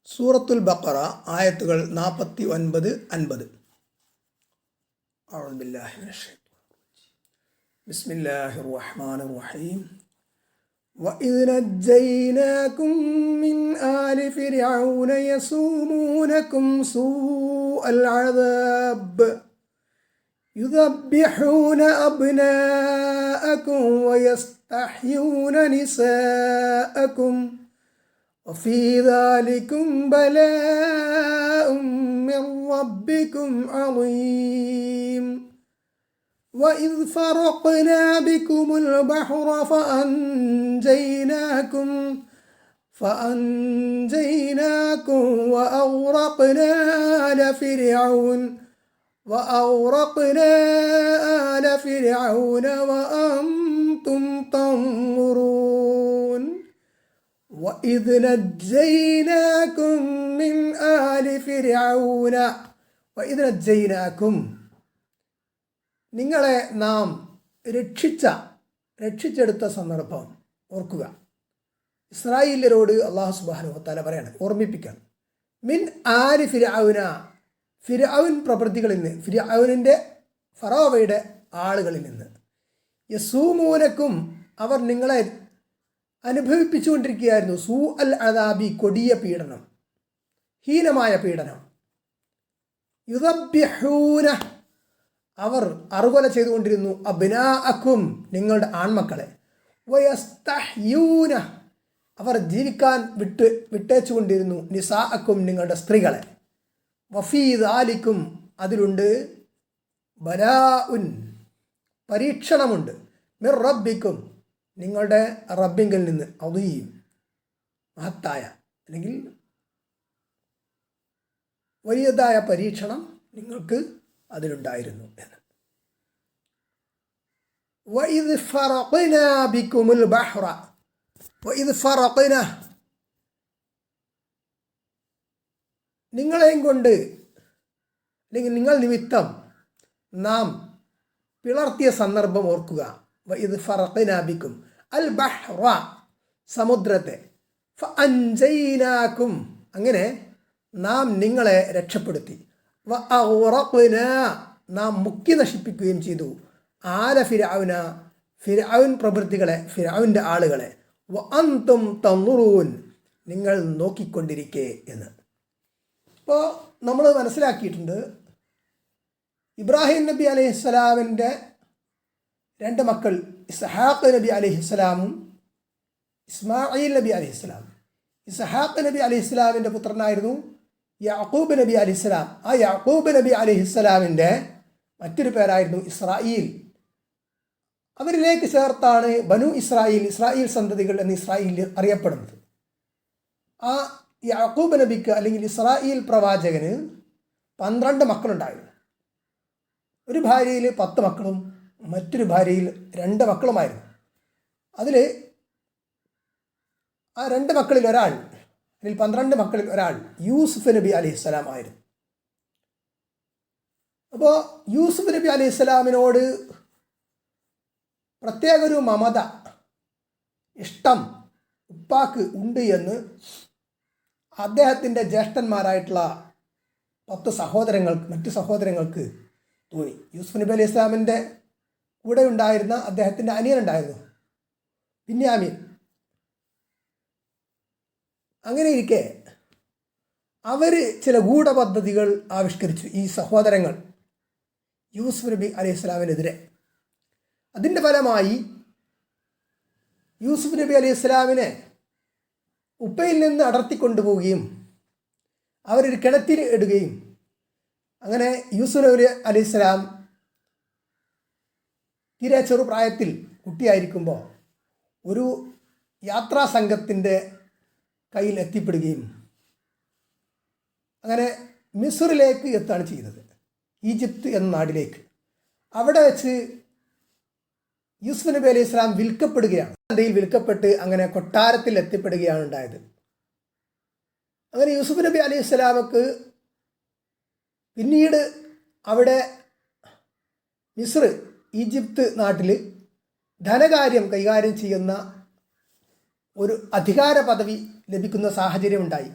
സൂറത്തുൽ ബഖറ ആയത്തുകൾ 49-50. അഊദു ബില്ലാഹി മിനശ് ശൈത്വാനിർ റജീം. ബിസ്മില്ലാഹിർ റഹ്മാനിർ റഹീം. വഇദ് നജ്ജയ്നാകും മിൻ ആലി ഫിർഔന യസൂമൂനകും സൂഅൽ അദാബ് യുദബ്ബിഹൂന അബ്നാഅകും വയസ്തഹ്യൂന നിസാഅകും وفي ذلكم بلاء من ربكم عظيم وإذ فرقنا بكم البحر فأنجيناكم وأغرقنا آل فرعون وأنتم تنظرون وَإِذْ نَجَّيْنَاكُمْ مِنْ آلِ فِرْعَوْنَ وَإِذْ نَجَّيْنَاكُمْ നിങ്ങളെ നാം രക്ഷിച്ചെടുത്ത സന്ദർഭം ഓർക്കുക. ഇസ്രായേല്യരോട് അല്ലാഹു സുബ്ഹാനഹു വ തആല പറയാണ്, ഓർമ്മിപ്പിക്കാൻ. മിൻ ആലി ഫിർഔന, ഫിർഔൻ പ്രവൃത്തികളിൽ നിന്ന്, ഫിർഔനിൻ്റെ ഫറോവയുടെ ആളുകളിൽ നിന്ന്. യസൂമൂനക്കും, അവർ നിങ്ങളെ അനുഭവിപ്പിച്ചുകൊണ്ടിരിക്കുകയായിരുന്നു. സൂ അൽ അദാബി, കൊടിയ പീഡനം, ഹീനമായ പീഡനം. യുദബ്ബിഹൂന, അവർ അറുകൊല ചെയ്തുകൊണ്ടിരുന്നു. അബ്നാഅക്കും, നിങ്ങളുടെ ആൺമക്കളെ. വയസ്തഹ്യൂന, അവർ ജീവിക്കാൻ വിട്ടേച്ചുകൊണ്ടിരുന്നു. നിസാഅക്കും, നിങ്ങളുടെ സ്ത്രീകളെ. വഫീ ദാലിക്കും, അതിലുണ്ട് ബലാഉൻ, പരീക്ഷണമുണ്ട്. മിർ റബ്ബിക്കും, നിങ്ങളുടെ റബ്ബിങ്കിൽ നിന്ന്. അദീം, മഹത്തായ അല്ലെങ്കിൽ വലിയതായ പരീക്ഷണം നിങ്ങൾക്ക് അതിലുണ്ടായിരുന്നു എന്ന്. വഇദ് ഫറഖ്നാ ബികുമുൽ ബഹ്റ, വഇദ് ഫറഖ്നാ, നിങ്ങളെയും കൊണ്ട് അല്ലെങ്കിൽ നിങ്ങൾ നിമിത്തം നാം പിളർത്തിയ സന്ദർഭം ഓർക്കുക. വഇദ് ഫറഖ്നാ ബികും അൽ ബഹ്റ, സമുദ്രത്തെ. ഫഅൻജയ്നാകും, അങ്ങനെ നാം നിങ്ങളെ രക്ഷപ്പെടുത്തി. വഅഗ്റഖ്നാ, നാം മുക്കി നശിപ്പിക്കുകയും ചെയ്തു. ആല ഫിർഔന, ഫിർഔൻ പ്രവൃത്തികളെ, ഫിർഔൻ്റെ ആളുകളെ. വഅൻതും തൻദുറൂൻ, നിങ്ങൾ നോക്കിക്കൊണ്ടിരിക്കെ എന്ന്. ഇപ്പോൾ നമ്മൾ മനസ്സിലാക്കിയിട്ടുണ്ട്, ഇബ്രാഹിം നബി അലൈഹിസ്സലാമിൻ്റെ രണ്ട് മക്കൾ, ഇസ്ഹാഖ് നബി അലൈഹിസ്സലാമും ഇസ്മായിൽ നബി അലൈഹിസ്സലാം. ഇസ്ഹാഖ് നബി അലൈഹിസ്സലാമിൻ്റെ പുത്രനായിരുന്നു യാക്കൂബ് നബി അലൈഹിസ്സലാം. ആ യാക്കൂബ് നബി അലൈഹിസ്സലാമിൻ്റെ മറ്റൊരു പേരായിരുന്നു ഇസ്രായേൽ. അവരിലേക്ക് ചേർത്താണ് ബനു ഇസ്രായേൽ, ഇസ്രായേൽ സന്തതികൾ എന്ന് ഇസ്രായേൽ അറിയപ്പെടുന്നത്. ആ യാക്കൂബ് നബിക്ക് അല്ലെങ്കിൽ ഇസ്രായേൽ പ്രവാചകന് 12 മക്കളുണ്ടായിരുന്നു. ഒരു ഭാര്യയിൽ 10 മക്കളും മറ്റൊരു ഭാര്യയിൽ 2 മക്കളുമായിരുന്നു. അതിൽ ആ 2 മക്കളിൽ ഒരാൾ, അതിൽ 12 മക്കളിൽ ഒരാൾ യൂസുഫ് നബി അലൈഹിസ്സലാം ആയിരുന്നു. അപ്പോൾ യൂസുഫ് നബി അലൈഹിസ്സലാമിനോട് പ്രത്യേക ഒരു മമത, ഇഷ്ടം ഉപ്പാക്ക് ഉണ്ട് എന്ന് അദ്ദേഹത്തിൻ്റെ ജ്യേഷ്ഠന്മാരായിട്ടുള്ള 10 മറ്റ് സഹോദരങ്ങൾക്ക് തോന്നി. യൂസുഫ് നബി അലൈഹി ഇസ്ലാമിൻ്റെ കൂടെ ഉണ്ടായിരുന്ന അദ്ദേഹത്തിൻ്റെ അനിയനുണ്ടായിരുന്നു, ബിന്യാമീൻ. അങ്ങനെ ഇരിക്കെ അവർ ചില ഗൂഢപദ്ധതികൾ ആവിഷ്കരിച്ചു, ഈ സഹോദരങ്ങൾ യൂസുഫ് നബി അലൈഹി ഇസ്ലാമിനെതിരെ. അതിൻ്റെ ഫലമായി യൂസുഫ് നബി അലൈഹി ഇസ്ലാമിനെ ഉപ്പയിൽ നിന്ന് അടർത്തിക്കൊണ്ടുപോവുകയും അവരൊരു കിണറ്റിൽ ഇടുകയും, അങ്ങനെ യൂസുഫ് നബി അലൈഹി ഇസ്ലാം തീരെ ചെറുപ്രായത്തിൽ കുട്ടിയായിരിക്കുമ്പോൾ ഒരു യാത്രാ സംഘത്തിൻ്റെ കയ്യിൽ എത്തിപ്പെടുകയും അങ്ങനെ മിസ്റിലേക്ക് എത്തുകയാണ് ചെയ്തത്, ഈജിപ്ത് എന്ന നാട്ടിലേക്ക്. അവിടെ വെച്ച് യൂസുഫ് നബി അലൈഹി ഇസ്ലാം വിൽക്കപ്പെടുകയാണ്. ചന്തയിൽ വിൽക്കപ്പെട്ട് അങ്ങനെ കൊട്ടാരത്തിൽ എത്തിപ്പെടുകയാണ് ഉണ്ടായത്. അങ്ങനെ യൂസുഫ് നബി അലൈഹി ഇസ്ലാമക്ക് പിന്നീട് അവിടെ മിസ്ർ, ഈജിപ്ത് നാട്ടിൽ ധനകാര്യം കൈകാര്യം ചെയ്യുന്ന ഒരു അധികാര പദവി ലഭിക്കുന്ന സാഹചര്യമുണ്ടായി.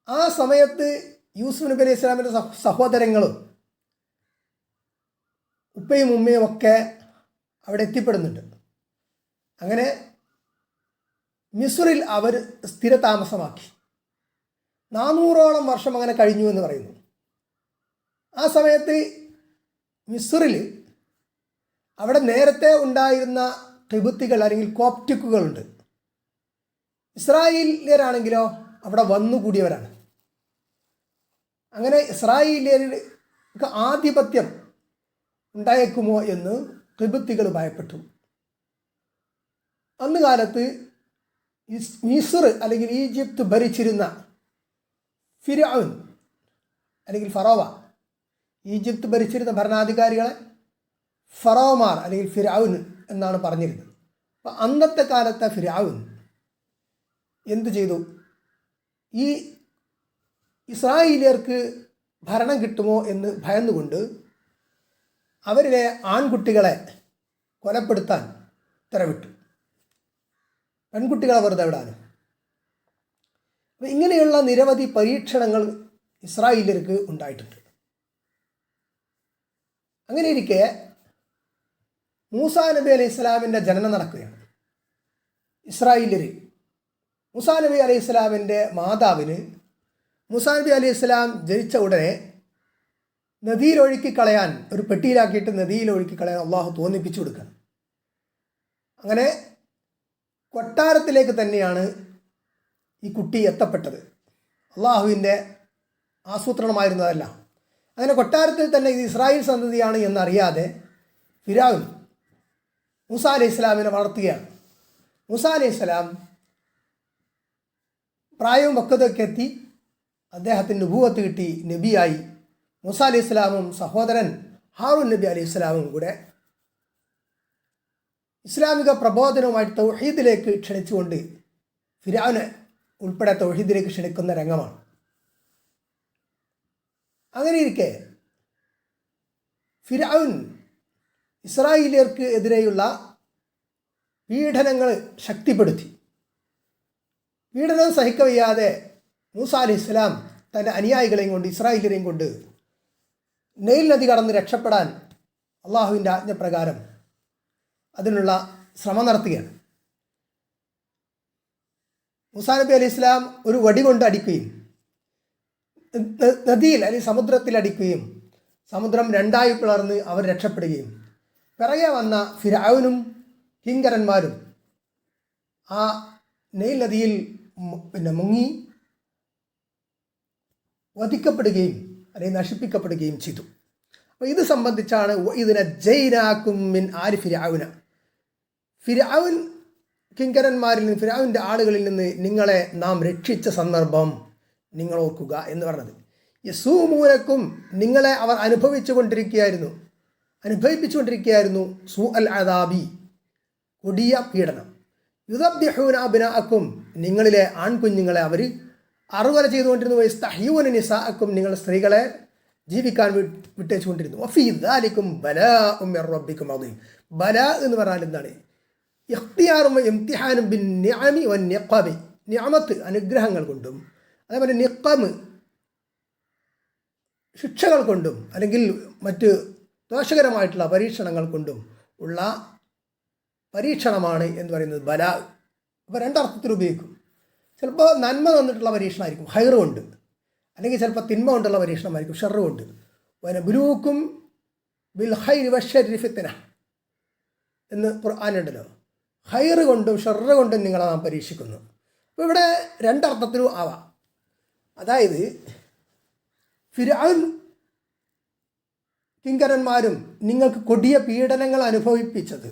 ആ സമയത്ത് യൂസുഫ് നബി അലൈഹി ഇസ്ലാമിൻ്റെ സഹോദരങ്ങളും ഉപ്പയും ഉമ്മയും ഒക്കെ അവിടെ എത്തിപ്പെടുന്നുണ്ട്. അങ്ങനെ മിസ്റിൽ അവർ സ്ഥിരതാമസമാക്കി. 400ഓളം വർഷം അങ്ങനെ കഴിഞ്ഞു എന്ന് പറയുന്നു. ആ സമയത്ത് മിസ്റിൽ അവിടെ നേരത്തെ ഉണ്ടായിരുന്ന ഖിബുത്തികൾ അല്ലെങ്കിൽ കോപ്റ്റിക്കുകളുണ്ട്. ഇസ്രായേലിയരാണെങ്കിലോ അവിടെ വന്നുകൂടിയവരാണ്. അങ്ങനെ ഇസ്രായേലിയർക്ക് ആധിപത്യം ഉണ്ടായേക്കുമോ എന്ന് ഖിബുത്തികൾ ഭയപ്പെട്ടു. അന്ന് കാലത്ത് മിസ്ർ അല്ലെങ്കിൽ ഈജിപ്ത് ഭരിച്ചിരുന്ന ഫിർഔൻ അല്ലെങ്കിൽ ഫറോവ, ഈജിപ്ത് ഭരിച്ചിരുന്ന ഭരണാധികാരികളെ ഫറോമാർ അല്ലെങ്കിൽ ഫിർഔൻ എന്നാണ് പറഞ്ഞിരുന്നത്. അപ്പോൾ അന്നത്തെ കാലത്തെ ഫിർഔൻ എന്തു ചെയ്തു? ഈ ഇസ്രായേലിയർക്ക് ഭരണം കിട്ടുമോ എന്ന് ഭയന്നുകൊണ്ട് അവരിലെ ആൺകുട്ടികളെ കൊലപ്പെടുത്താൻ ഉത്തരവിട്ടു. പെൺകുട്ടികളെ വെറുതെ വിടാനും. അപ്പോൾ ഇങ്ങനെയുള്ള നിരവധി പരീക്ഷണങ്ങൾ ഇസ്രായേലിയർക്ക് ഉണ്ടായിട്ടുണ്ട്. അങ്ങനെ ഇരിക്കെ മൂസാ നബി അലൈഹി ഇസ്ലാമിൻ്റെ ജനനം നടക്കുകയാണ്. ഇസ്രായേലിയർ മൂസാ നബി അലൈഹി ഇസ്ലാമിൻ്റെ മാതാവിന് മൂസാ നബി അലൈഹി ഇസ്ലാം ജനിച്ച ഉടനെ നദിയിലൊഴുക്കി കളയാൻ, ഒരു പെട്ടിയിലാക്കിയിട്ട് നദിയിലൊഴുക്കി കളയാൻ അള്ളാഹു തോന്നിപ്പിച്ചു കൊടുക്കണം. അങ്ങനെ കൊട്ടാരത്തിലേക്ക് തന്നെയാണ് ഈ കുട്ടി എത്തപ്പെട്ടത്. അള്ളാഹുവിൻ്റെ ആസൂത്രണമായിരുന്നതല്ല. അങ്ങനെ കൊട്ടാരത്തിൽ തന്നെ ഇത് ഇസ്രായേൽ സന്തതിയാണ് എന്നറിയാതെ ഫിർഔൻ മൂസാ അലൈഹി ഇസ്ലാമിനെ വളർത്തുകയാണ്. മൂസാ അലൈഹി ഇസ്ലാം പ്രായവും പക്വതയൊക്കെ എത്തി. അദ്ദേഹത്തിന് നുബുവത്ത് കിട്ടി, നബിയായി. മൂസാ അലൈഹി ഇസ്ലാമും സഹോദരൻ ഹാറൂൻ നബി അലൈഹി ഇസ്ലാമും കൂടെ ഇസ്ലാമിക പ്രബോധനവുമായിട്ട് തൗഹീദിലേക്ക് ക്ഷണിച്ചുകൊണ്ട് ഫിർഔനെ ഉൾപ്പെടെ തൗഹീദിലേക്ക് ക്ഷണിക്കുന്ന രംഗമാണ്. അങ്ങനെ ഇരിക്കെ ഫിർഔൻ ഇസ്രായേലിയർക്ക് എതിരെയുള്ള പീഡനങ്ങൾ ശക്തിപ്പെടുത്തി. പീഡനം സഹിക്കവയ്യാതെ മൂസാ അലൈഹി ഇസ്ലാം തൻ്റെ അനുയായികളെയും കൊണ്ട്, ഇസ്രായേലിയരെയും കൊണ്ട് നൈൽ നദി കടന്ന് രക്ഷപ്പെടാൻ അള്ളാഹുവിൻ്റെ ആജ്ഞപ്രകാരം അതിനുള്ള ശ്രമം നടത്തുകയാണ്. മൂസാ നബി അലൈഹി ഇസ്ലാം ഒരു വടി കൊണ്ട് അടിക്കുകയും നദിയിൽ അല്ലെങ്കിൽ സമുദ്രത്തിൽ അടിക്കുകയും സമുദ്രം രണ്ടായി പിളർന്ന് അവർ രക്ഷപ്പെടുകയും പിറകെ വന്ന ഫിർഔനും കിങ്കരന്മാരും ആ നൈൽ നദിയിൽ മുങ്ങി വധിക്കപ്പെടുകയും അല്ലെങ്കിൽ നശിപ്പിക്കപ്പെടുകയും ചെയ്തു. അപ്പോൾ ഇത് സംബന്ധിച്ചാണ് ഇതിനെ ജൈനാക്കും മിൻ ആരി ഫിർഔന, ഫിർഔൻ കിങ്കരന്മാരിൽ നിന്ന്, ഫിർഔൻ്റെ ആളുകളിൽ നിന്ന് നിങ്ങളെ നാം രക്ഷിച്ച സന്ദർഭം നിങ്ങൾ ഓർക്കുക എന്ന് പറഞ്ഞത്. യസൂമൂനക്കും നിങ്ങളെ അവർ അനുഭവിപ്പിച്ചുകൊണ്ടിരിക്കുകയായിരുന്നു സൂ അൽ അദാബി, കൊടിയ പീഡനം. യുദബ്ബിഹൂന അബ്നാഅക്കും നിങ്ങളിലെ ആൺകുഞ്ഞുങ്ങളെ അവർ അറുകൊല ചെയ്തുകൊണ്ടിരുന്നു. യസ്തഹ്യൂന നിസാഅക്കും നിങ്ങൾ സ്ത്രീകളെ ജീവിക്കാൻ വിട്ടേച്ചുകൊണ്ടിരുന്നു. വഫീ ദാലിക്കും ബലാഉം മിർ റബ്ബിക്കും അദീം. ബലാ എന്ന് പറഞ്ഞാൽ എന്താണ്? ഇഖ്തിയാറും ഇംതിഹാനും ബിൻ നിഅമി വൻ നിഖബി, നിഅമത്ത് അനുഗ്രഹങ്ങൾ കൊണ്ടും അതേപോലെ നിഖമ് ശിക്ഷകൾ കൊണ്ടും അല്ലെങ്കിൽ മറ്റ് ദോഷകരമായിട്ടുള്ള പരീക്ഷണങ്ങൾ കൊണ്ടും ഉള്ള പരീക്ഷണമാണ് എന്ന് പറയുന്നത് ബലാ. അപ്പോൾ രണ്ടർത്ഥത്തിൽ ഉപയോഗിക്കും. ചിലപ്പോൾ നന്മ തന്നിട്ടുള്ള പരീക്ഷണമായിരിക്കും ഹൈറ് കൊണ്ട്, അല്ലെങ്കിൽ ചിലപ്പോൾ തിന്മ കൊണ്ടുള്ള പരീക്ഷണമായിരിക്കും ഷർറ് കൊണ്ട്. വനബ്ലൂക്കും ബിൽ ഖൈരി വശ്ശർരി ഫിത്ന എന്ന് ഖുർആനുണ്ടല്ലോ. ഹൈറ് കൊണ്ടും ഷർറ് കൊണ്ടും നിങ്ങളെ നാം പരീക്ഷിക്കുന്നു. അപ്പോൾ ഇവിടെ രണ്ടർത്ഥത്തിലും ആവാം. അതായത് ഫിർഔൻ കിങ്കരന്മാരും നിങ്ങൾക്ക് കൊടിയ പീഡനങ്ങൾ അനുഭവിപ്പിച്ചത്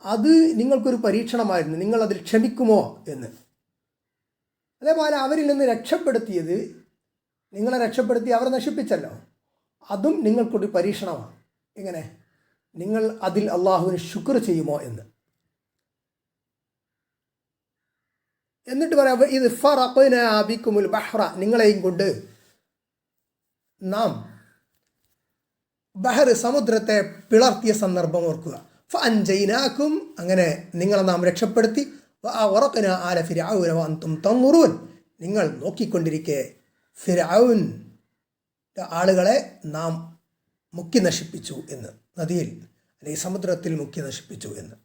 അത് നിങ്ങൾക്കൊരു പരീക്ഷണമായിരുന്നു, നിങ്ങളതിൽ ക്ഷമിക്കുമോ എന്ന്. അതേപോലെ അവരിൽ നിന്ന് രക്ഷപ്പെടുത്തിയത്, നിങ്ങളെ രക്ഷപ്പെടുത്തി അവർ നശിപ്പിച്ചല്ലോ, അതും നിങ്ങൾക്കൊരു പരീക്ഷണമാണ്. എങ്ങനെ? നിങ്ങൾ അതിൽ അള്ളാഹുവിന് ശുക്ർ ചെയ്യുമോ എന്ന്. എന്നിട്ട് പറയാം ഇത് ഫറഖ്ന ബിക്കുമുൽ ബഹ്റ, നിങ്ങളെയും കൊണ്ട് നാം ബഹർ സമുദ്രത്തെ പിളർത്തിയ സന്ദർഭം ഓർക്കുക. ഫഅൻജൈനാക്കും, അങ്ങനെ നിങ്ങളെ നാം രക്ഷപ്പെടുത്തി. വഅഗ്റഖ്ന ആല ഫിർഔന വഅൻതും തൻദുറൂൻ, നിങ്ങൾ നോക്കിക്കൊണ്ടിരിക്കെ ഫിർഔൻ ആളുകളെ നാം മുക്കി നശിപ്പിച്ചു എന്ന്, നദിയിൽ അല്ലെങ്കിൽ സമുദ്രത്തിൽ മുക്കി നശിപ്പിച്ചു എന്ന്.